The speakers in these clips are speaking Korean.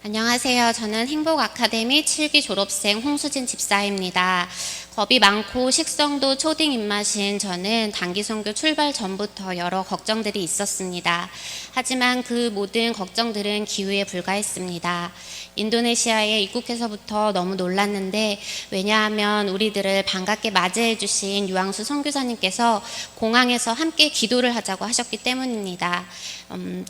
안녕하세요. 저는 행복아카데미 7기 졸업생 홍수진 집사입니다. 겁이 많고 식성도 초딩 입맛인 저는 단기선교 출발 전부터 여러 걱정들이 있었습니다. 하지만 그 모든 걱정들은 기우에 불과했습니다. 인도네시아에 입국해서부터 너무 놀랐는데, 왜냐하면 우리들을 반갑게 맞이해 주신 유황수 선교사님께서 공항에서 함께 기도를 하자고 하셨기 때문입니다.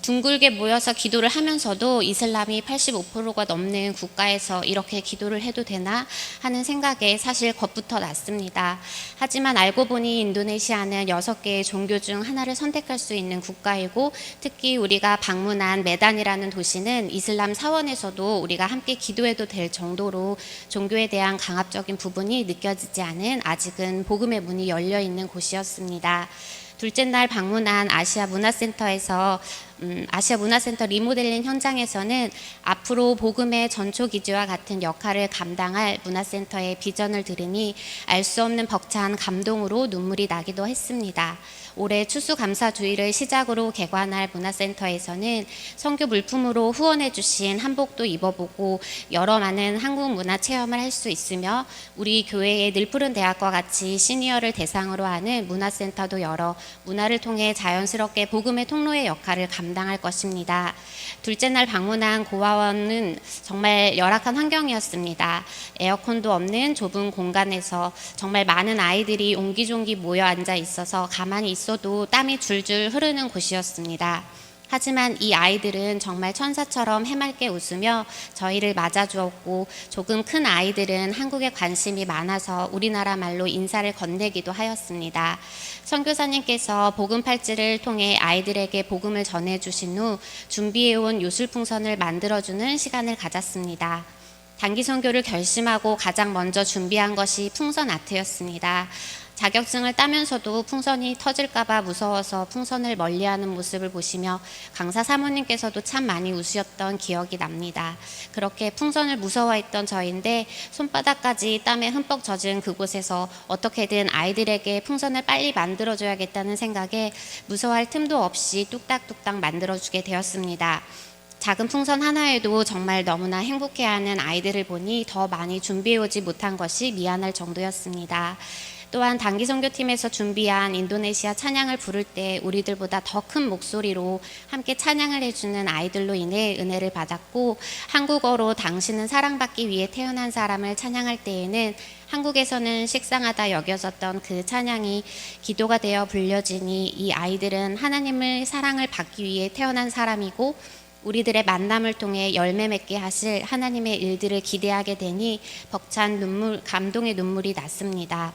둥글게 모여서 기도를 하면서도 이슬람이 85%가 넘는 국가에서 이렇게 기도를 해도 되나 하는 생각에 사실 겁부터 났습니다. 하지만 알고 보니 인도네시아는 6개의 종교 중 하나를 선택할 수 있는 국가이고, 특히 우리가 방문한 메단이라는 도시는 이슬람 사원에서도 우리가 함께 기도해도 될 정도로 종교에 대한 강압적인 부분이 느껴지지 않은, 아직은 복음의 문이 열려 있는 곳이었습니다. 둘째 날 방문한 아시아 문화센터에서 아시아 문화센터 리모델링 현장에서는 앞으로 복음의 전초기지와 같은 역할을 감당할 문화센터의 비전을 들으니 알 수 없는 벅찬 감동으로 눈물이 나기도 했습니다. 올해 추수감사주의를 시작으로 개관할 문화센터에서는 선교 물품으로 후원해 주신 한복도 입어보고 여러 많은 한국 문화 체험을 할 수 있으며, 우리 교회의 늘푸른 대학과 같이 시니어를 대상으로 하는 문화센터도 열어 문화를 통해 자연스럽게 복음의 통로의 역할을 감당할 것입니다. 둘째 날 방문한 고아원은 정말 열악한 환경이었습니다. 에어컨도 없는 좁은 공간에서 정말 많은 아이들이 옹기종기 모여 앉아 있어서 가만히 있어도 땀이 줄줄 흐르는 곳이었습니다. 하지만 이 아이들은 정말 천사처럼 해맑게 웃으며 저희를 맞아주었고, 조금 큰 아이들은 한국에 관심이 많아서 우리나라 말로 인사를 건네기도 하였습니다. 선교사님께서 복음 팔찌를 통해 아이들에게 복음을 전해주신 후 준비해온 요술풍선을 만들어주는 시간을 가졌습니다. 단기 선교를 결심하고 가장 먼저 준비한 것이 풍선 아트였습니다. 자격증을 따면서도 풍선이 터질까봐 무서워서 풍선을 멀리하는 모습을 보시며 강사 사모님께서도 참 많이 우셨던 기억이 납니다. 그렇게 풍선을 무서워했던 저인데, 손바닥까지 땀에 흠뻑 젖은 그곳에서 어떻게든 아이들에게 풍선을 빨리 만들어줘야겠다는 생각에 무서워할 틈도 없이 뚝딱뚝딱 만들어주게 되었습니다. 작은 풍선 하나에도 정말 너무나 행복해하는 아이들을 보니 더 많이 준비해오지 못한 것이 미안할 정도였습니다. 또한 단기 선교팀에서 준비한 인도네시아 찬양을 부를 때 우리들보다 더 큰 목소리로 함께 찬양을 해주는 아이들로 인해 은혜를 받았고, 한국어로 당신은 사랑받기 위해 태어난 사람을 찬양할 때에는 한국에서는 식상하다 여겨졌던 그 찬양이 기도가 되어 불려지니 이 아이들은 하나님의 사랑을 받기 위해 태어난 사람이고, 우리들의 만남을 통해 열매 맺게 하실 하나님의 일들을 기대하게 되니 벅찬 감동의 눈물이 났습니다.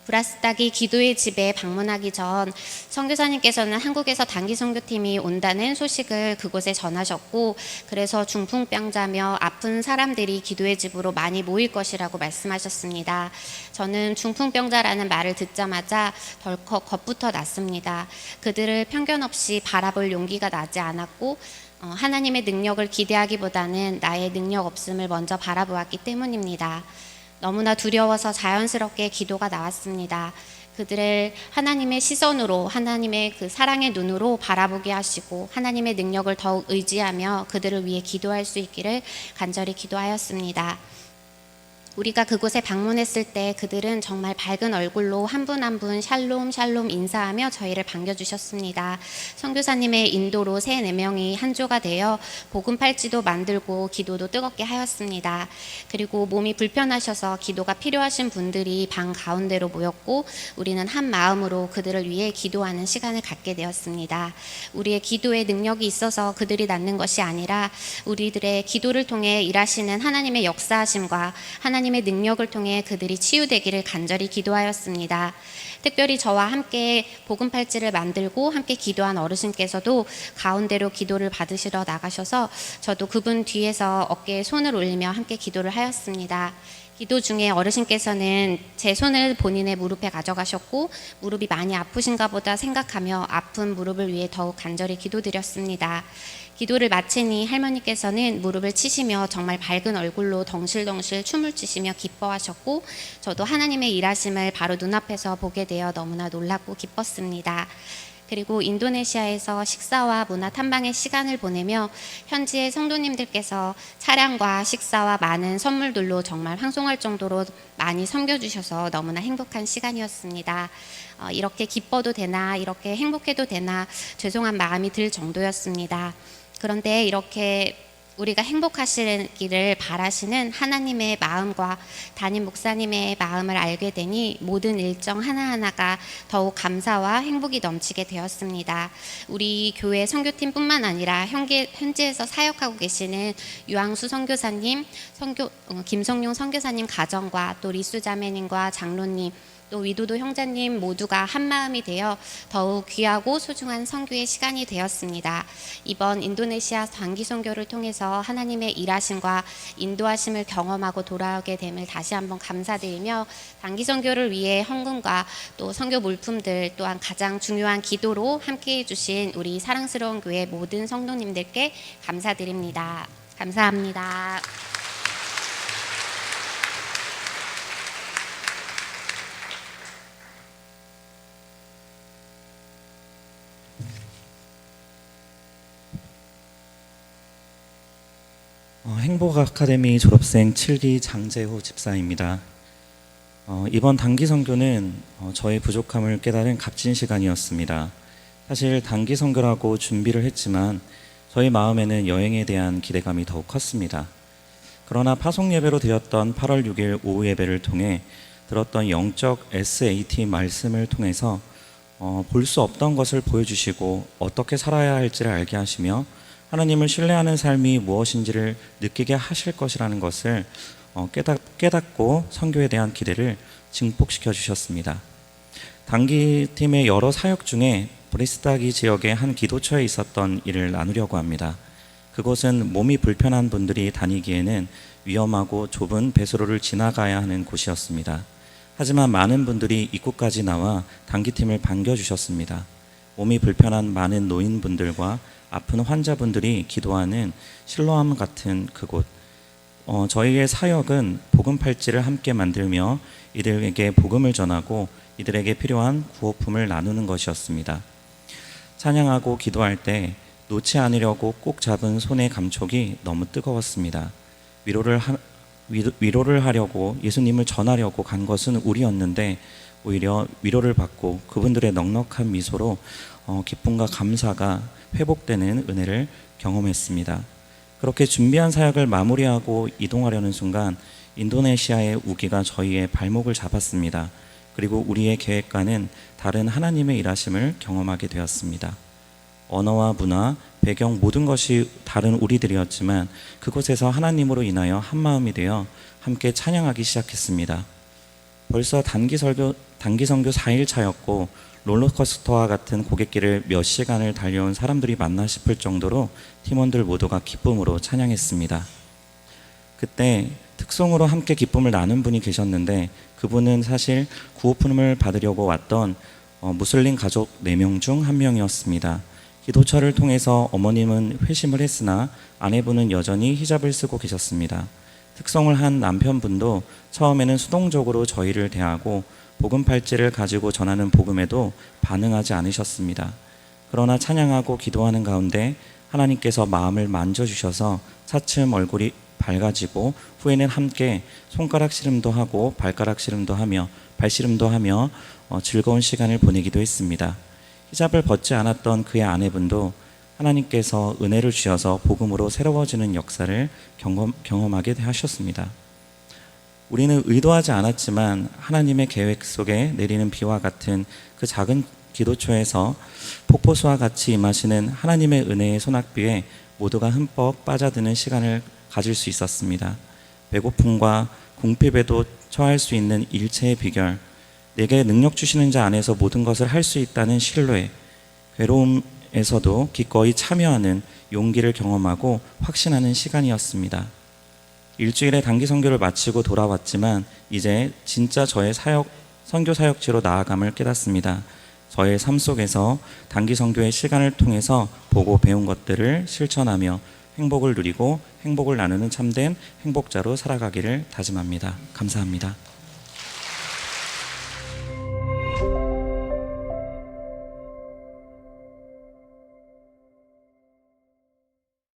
브라스딱이 기도의 집에 방문하기 전 선교사님께서는 한국에서 단기 선교팀이 온다는 소식을 그곳에 전하셨고, 그래서 중풍병자며 아픈 사람들이 기도의 집으로 많이 모일 것이라고 말씀하셨습니다. 저는 중풍병자라는 말을 듣자마자 덜컥 겁부터 났습니다. 그들을 편견 없이 바라볼 용기가 나지 않았고, 하나님의 능력을 기대하기보다는 나의 능력 없음을 먼저 바라보았기 때문입니다. 너무나 두려워서 자연스럽게 기도가 나왔습니다. 그들을 하나님의 시선으로, 하나님의 그 사랑의 눈으로 바라보게 하시고 하나님의 능력을 더욱 의지하며 그들을 위해 기도할 수 있기를 간절히 기도하였습니다. 우리가 그곳에 방문했을 때 그들은 정말 밝은 얼굴로 한 분 한 분 샬롬 샬롬 인사하며 저희를 반겨주셨습니다. 선교사님의 인도로 3-4명이 한조가 되어 복음 팔찌도 만들고 기도도 뜨겁게 하였습니다. 그리고 몸이 불편하셔서 기도가 필요하신 분들이 방 가운데로 모였고, 우리는 한 마음으로 그들을 위해 기도하는 시간을 갖게 되었습니다. 우리의 기도에 능력이 있어서 그들이 낫는 것이 아니라 우리들의 기도를 통해 일하시는 하나님의 역사하심과 하나님의 능력을 통해 그들이 치유되기를 간절히 기도하였습니다. 특별히 저와 함께 복음 팔찌를 만들고 함께 기도한 어르신께서도 가운데로 기도를 받으시러 나가셔서 저도 그분 뒤에서 어깨에 손을 올리며 함께 기도를 하였습니다. 기도 중에 어르신께서는 제 손을 본인의 무릎에 가져가셨고, 무릎이 많이 아프신가 보다 생각하며 아픈 무릎을 위해 더욱 간절히 기도드렸습니다. 기도를 마치니 할머니께서는 무릎을 치시며 정말 밝은 얼굴로 덩실덩실 춤을 추시며 기뻐하셨고, 저도 하나님의 일하심을 바로 눈앞에서 보게 되어 너무나 놀랍고 기뻤습니다. 그리고 인도네시아에서 식사와 문화 탐방의 시간을 보내며 현지의 성도님들께서 차량과 식사와 많은 선물들로 정말 황송할 정도로 많이 섬겨주셔서 너무나 행복한 시간이었습니다. 이렇게 기뻐도 되나, 이렇게 행복해도 되나 죄송한 마음이 들 정도였습니다. 그런데 이렇게 우리가 행복하시기를 바라시는 하나님의 마음과 담임 목사님의 마음을 알게 되니 모든 일정 하나하나가 더욱 감사와 행복이 넘치게 되었습니다. 우리 교회 선교팀뿐만 아니라 현지에서 사역하고 계시는 유황수 선교사님, 김성용 선교사님 가정과 또 리수 자매님과 장로님, 또 위도도 형제님 모두가 한마음이 되어 더욱 귀하고 소중한 선교의 시간이 되었습니다. 이번 인도네시아 단기 선교를 통해서 하나님의 일하심과 인도하심을 경험하고 돌아오게 됨을 다시 한번 감사드리며 단기 선교를 위해 헌금과 또 선교 물품들 또한 가장 중요한 기도로 함께해 주신 우리 사랑스러운 교회 모든 성도님들께 감사드립니다. 감사합니다. 행복 아카데미 졸업생 7기 장재호 집사입니다. 이번 단기 선교는 저의 부족함을 깨달은 값진 시간이었습니다. 사실 단기 선교라고 준비를 했지만 저희 마음에는 여행에 대한 기대감이 더욱 컸습니다. 그러나 파송 예배로 드렸던 8월 6일 오후 예배를 통해 들었던 영적 SAT 말씀을 통해서 볼 수 없던 것을 보여주시고 어떻게 살아야 할지를 알게 하시며 하나님을 신뢰하는 삶이 무엇인지를 느끼게 하실 것이라는 것을 깨닫고 선교에 대한 기대를 증폭시켜 주셨습니다. 단기팀의 여러 사역 중에 브리스타기 지역의 한 기도처에 있었던 일을 나누려고 합니다. 그곳은 몸이 불편한 분들이 다니기에는 위험하고 좁은 배수로를 지나가야 하는 곳이었습니다. 하지만 많은 분들이 입구까지 나와 단기팀을 반겨주셨습니다. 몸이 불편한 많은 노인분들과 아픈 환자분들이 기도하는 실로암 같은 그곳. 저희의 사역은 복음 팔찌를 함께 만들며 이들에게 복음을 전하고 이들에게 필요한 구호품을 나누는 것이었습니다. 찬양하고 기도할 때 놓지 않으려고 꼭 잡은 손의 감촉이 너무 뜨거웠습니다. 위로를 하려고 예수님을 전하려고 간 것은 우리였는데 오히려 위로를 받고 그분들의 넉넉한 미소로 기쁨과 감사가 회복되는 은혜를 경험했습니다. 그렇게 준비한 사역을 마무리하고 이동하려는 순간 인도네시아의 우기가 저희의 발목을 잡았습니다. 그리고 우리의 계획과는 다른 하나님의 일하심을 경험하게 되었습니다. 언어와 문화, 배경 모든 것이 다른 우리들이었지만 그곳에서 하나님으로 인하여 한마음이 되어 함께 찬양하기 시작했습니다. 벌써 단기 선교 4일 차였고 롤러코스터와 같은 고갯길을 몇 시간을 달려온 사람들이 맞나 싶을 정도로 팀원들 모두가 기쁨으로 찬양했습니다. 그때 특송으로 함께 기쁨을 나눈 분이 계셨는데 그분은 사실 구호품을 받으려고 왔던 무슬림 가족 4명 중 한 명이었습니다. 기도처를 통해서 어머님은 회심을 했으나 아내분은 여전히 히잡을 쓰고 계셨습니다. 특송을 한 남편분도 처음에는 수동적으로 저희를 대하고 복음 팔찌를 가지고 전하는 복음에도 반응하지 않으셨습니다. 그러나 찬양하고 기도하는 가운데 하나님께서 마음을 만져주셔서 차츰 얼굴이 밝아지고 후에는 함께 손가락 씨름도 하고 발가락 씨름도 하며 발씨름도 하며 즐거운 시간을 보내기도 했습니다. 히잡을 벗지 않았던 그의 아내분도 하나님께서 은혜를 주셔서 복음으로 새로워지는 역사를 경험하게 하셨습니다. 우리는 의도하지 않았지만 하나님의 계획 속에 내리는 비와 같은 그 작은 기도초에서 폭포수와 같이 임하시는 하나님의 은혜의 소낙비에 모두가 흠뻑 빠져드는 시간을 가질 수 있었습니다. 배고픔과 궁핍에도 처할 수 있는 일체의 비결, 내게 능력 주시는 자 안에서 모든 것을 할 수 있다는 신뢰, 괴로움에서도 기꺼이 참여하는 용기를 경험하고 확신하는 시간이었습니다. 일주일의 단기 선교를 마치고 돌아왔지만 이제 진짜 저의 선교 사역지로 나아감을 깨닫습니다. 저의 삶 속에서 단기 선교의 시간을 통해서 보고 배운 것들을 실천하며 행복을 누리고 행복을 나누는 참된 행복자로 살아가기를 다짐합니다. 감사합니다.